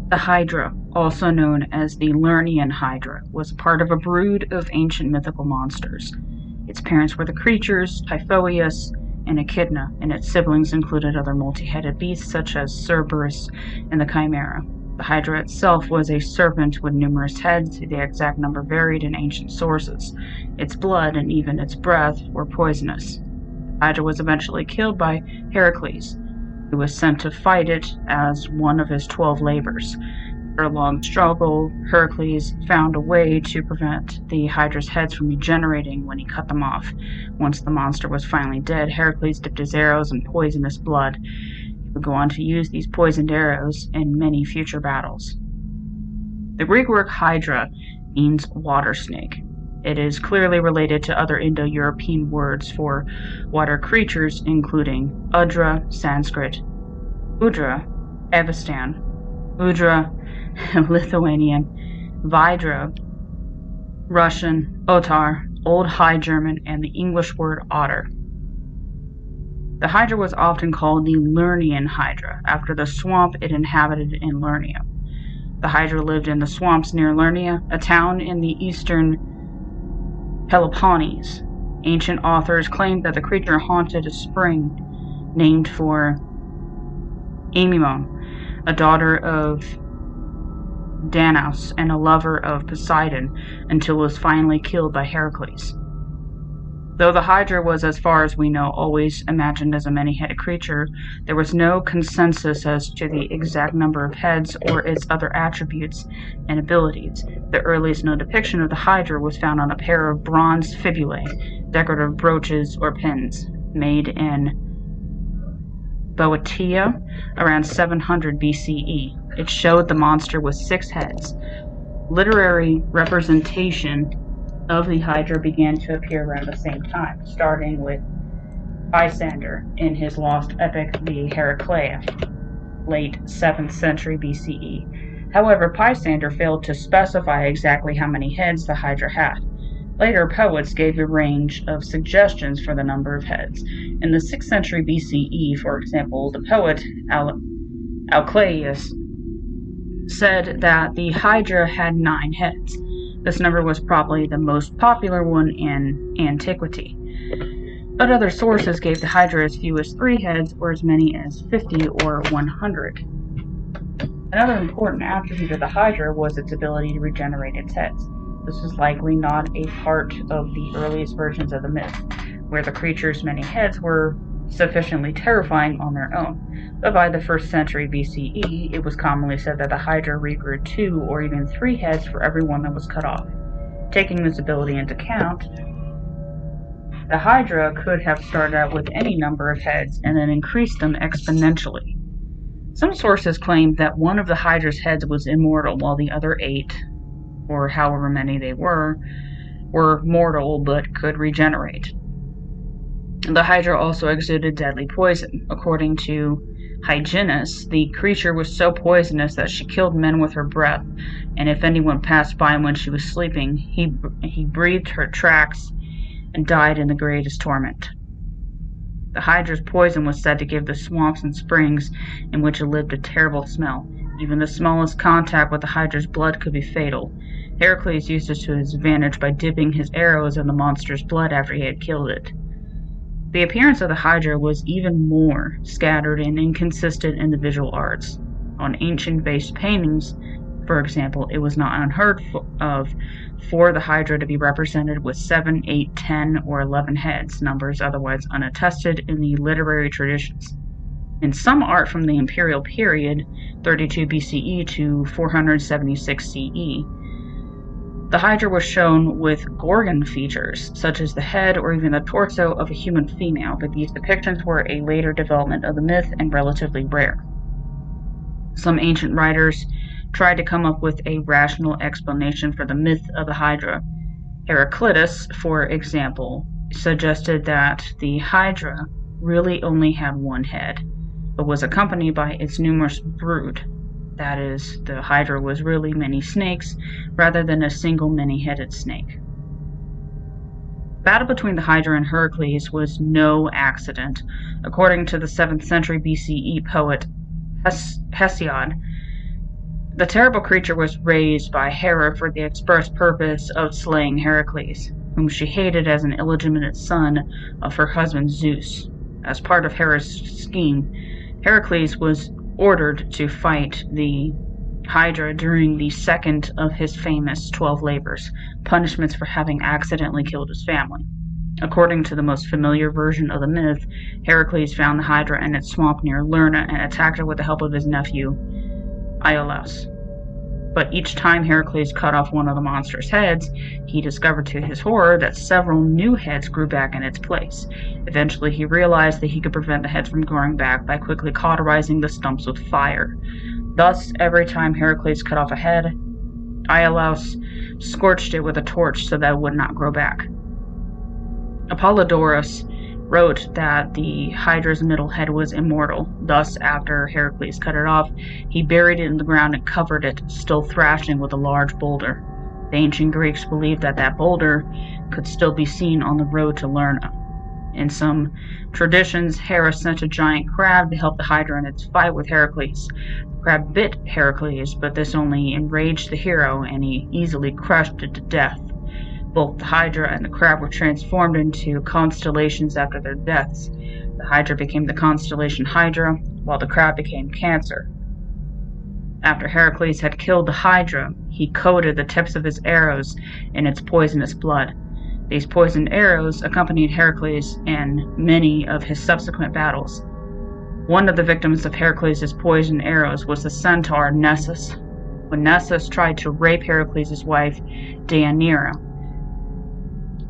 The Hydra, also known as the Lernian Hydra, was part of a brood of ancient mythical monsters. Its parents were the creatures Typhoeus and Echidna, and its siblings included other multi-headed beasts such as Cerberus and the Chimera. The Hydra itself was a serpent with numerous heads. The exact number varied in ancient sources. Its blood and even its breath were poisonous. The Hydra was eventually killed by Heracles, who was sent to fight it as one of his 12 labors. After a long struggle, Heracles found a way to prevent the Hydra's heads from regenerating when he cut them off. Once the monster was finally dead, Heracles dipped his arrows in poisonous blood. He would go on to use these poisoned arrows in many future battles. The Greek word Hydra means water snake. It is clearly related to other Indo-European words for water creatures, including Udra, Sanskrit, Udra, Avestan, Udra, Lithuanian, Vidra, Russian, Otar, Old High German, and the English word otter. The Hydra was often called the Lernian Hydra, after the swamp it inhabited in Lernia. The Hydra lived in the swamps near Lernia, a town in the eastern Peloponnese. Ancient authors claimed that the creature haunted a spring named for Amymone, a daughter of Danaus and a lover of Poseidon, until it was finally killed by Heracles. Though the Hydra was, as far as we know, always imagined as a many-headed creature, there was no consensus as to the exact number of heads or its other attributes and abilities. The earliest known depiction of the Hydra was found on a pair of bronze fibulae, decorative brooches or pins, made in Boeotia around 700 BCE. It showed the monster with 6 heads. Literary representation of the Hydra began to appear around the same time, starting with Pisander in his lost epic, the Heraclea, late 7th century BCE. However, Pisander failed to specify exactly how many heads the Hydra had. Later poets gave a range of suggestions for the number of heads. In the 6th century BCE, for example, the poet Alclaeus said that the Hydra had 9 heads. This number was probably the most popular one in antiquity. But other sources gave the Hydra as few as 3 heads or as many as 50 or 100. Another important attribute of the Hydra was its ability to regenerate its heads. This was likely not a part of the earliest versions of the myth, where the creature's many heads were sufficiently terrifying on their own. But by the 1st century BCE, it was commonly said that the Hydra regrew 2 or even 3 heads for every one that was cut off. Taking this ability into account, the Hydra could have started out with any number of heads and then increased them exponentially. Some sources claimed that one of the Hydra's heads was immortal, while the other 8, or however many they were mortal but could regenerate. The Hydra also exuded deadly poison. According to Hyginus, the creature was so poisonous that she killed men with her breath, and if anyone passed by when she was sleeping, he breathed her tracks and died in the greatest torment. The Hydra's poison was said to give the swamps and springs in which it lived a terrible smell. Even the smallest contact with the Hydra's blood could be fatal. Heracles used this to his advantage by dipping his arrows in the monster's blood after he had killed it. The appearance of the Hydra was even more scattered and inconsistent in the visual arts. On ancient vase paintings, for example, it was not unheard of for the Hydra to be represented with 7, 8, 10, or 11 heads, numbers otherwise unattested in the literary traditions. In some art from the imperial period, 32 BCE to 476 CE, the Hydra was shown with Gorgon features, such as the head or even the torso of a human female, but these depictions were a later development of the myth and relatively rare. Some ancient writers tried to come up with a rational explanation for the myth of the Hydra. Heraclitus, for example, suggested that the Hydra really only had 1 head, but was accompanied by its numerous brood. That is, the Hydra was really many snakes, rather than a single many-headed snake. The battle between the Hydra and Heracles was no accident. According to the 7th century BCE poet Hesiod, The terrible creature was raised by Hera for the express purpose of slaying Heracles, whom she hated as an illegitimate son of her husband Zeus. As part of Hera's scheme, Heracles was ordered to fight the Hydra during the second of his famous 12 labors, punishments for having accidentally killed his family. According to the most familiar version of the myth, Heracles found the Hydra in its swamp near Lerna and attacked it with the help of his nephew, Iolaus. But each time Heracles cut off one of the monster's heads, he discovered to his horror that several new heads grew back in its place. Eventually, he realized that he could prevent the heads from growing back by quickly cauterizing the stumps with fire. Thus, every time Heracles cut off a head, Iolaus scorched it with a torch so that it would not grow back. Apollodorus wrote that the Hydra's middle head was immortal. Thus, after Heracles cut it off, he buried it in the ground and covered it, still thrashing, with a large boulder. The ancient Greeks believed that that boulder could still be seen on the road to Lerna. In some traditions, Hera sent a giant crab to help the Hydra in its fight with Heracles. The crab bit Heracles, but this only enraged the hero, and he easily crushed it to death. Both the Hydra and the crab were transformed into constellations after their deaths. The Hydra became the constellation Hydra, while the crab became Cancer. After Heracles had killed the Hydra, he coated the tips of his arrows in its poisonous blood. These poisoned arrows accompanied Heracles in many of his subsequent battles. One of the victims of Heracles' poisoned arrows was the centaur Nessus. When Nessus tried to rape Heracles' wife, Deianira,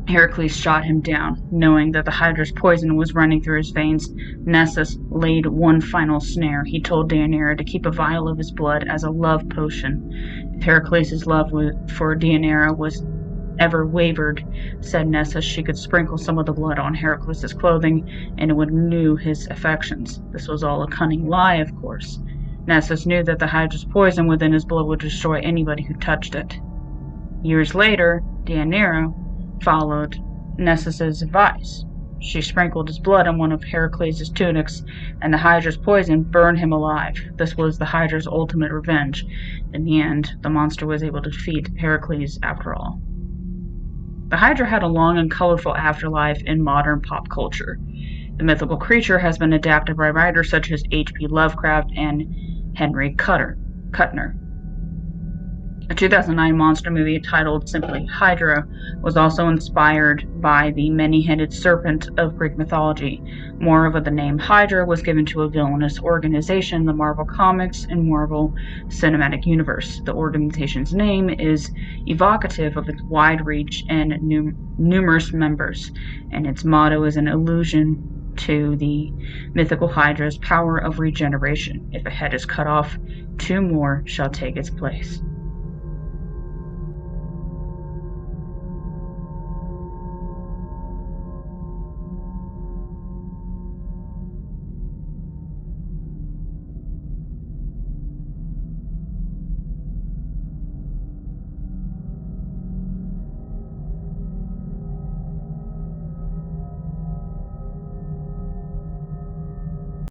Heracles shot him down. Knowing that the Hydra's poison was running through his veins, Nessus laid one final snare. He told Deianira to keep a vial of his blood as a love potion. If Heracles' love for Deianira was ever wavered, said Nessus, she could sprinkle some of the blood on Heracles' clothing, and it would renew his affections. This was all a cunning lie, of course. Nessus knew that the Hydra's poison within his blood would destroy anybody who touched it. Years later, Deianira followed Nessus' advice. She sprinkled his blood on one of Heracles' tunics, and the Hydra's poison burned him alive. This was the Hydra's ultimate revenge. In the end, the monster was able to defeat Heracles after all. The Hydra had a long and colorful afterlife in modern pop culture. The mythical creature has been adapted by writers such as H.P. Lovecraft and Henry Kuttner. A 2009 monster movie titled simply Hydra was also inspired by the many-headed serpent of Greek mythology. Moreover, the name Hydra was given to a villainous organization in the Marvel Comics and Marvel Cinematic Universe. The organization's name is evocative of its wide reach and numerous members, and its motto is an allusion to the mythical Hydra's power of regeneration. If a head is cut off, two more shall take its place.